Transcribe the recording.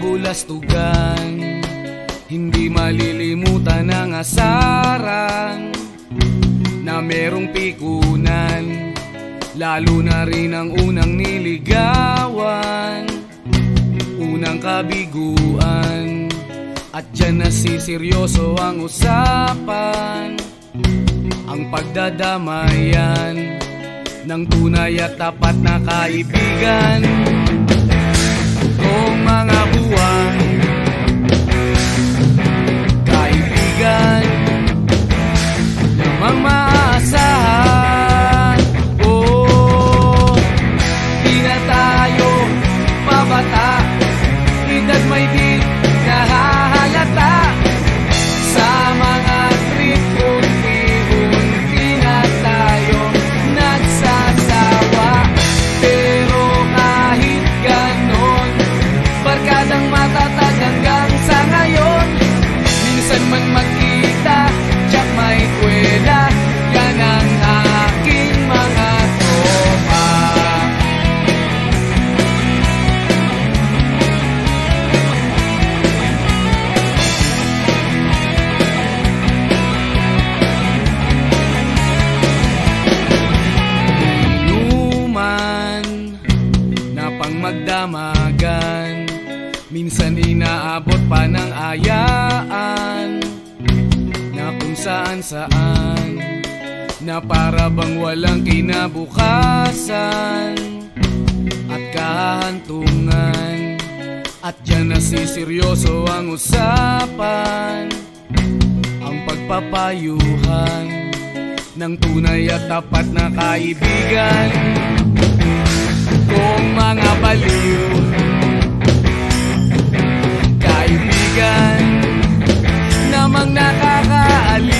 bulastugan, hindi malilimutan ang asaran na merong pikunan, lalo na rin ang unang niligawan, unang kabiguan. At dyan nasiseryoso ang usapan, ang pagdadamayan ng tunay at tapat na kaibigan. Kung mga buwan, kaibigan namang maaasahan. Oh, di na tayo pabata, edad may di nahahalata. Sa mga trip, unti-unti na tayo nagsasawa. Pero kahit ganon, barkadang matatag hanggang sa ngayon. Minsan man magkita, tsak may kwela, yan ang aking mga tropa. Inuman na pang magdamagan, minsan inaabot pa ng ayaan, na kung saan-saan, na para bang walang kinabukasan at kahantungan. At dyan nasiseryoso ang usapan, ang pagpapayuhan ng tunay at tapat na kaibigan. Kung mga baliw, kaibigan namang nakakaaliw.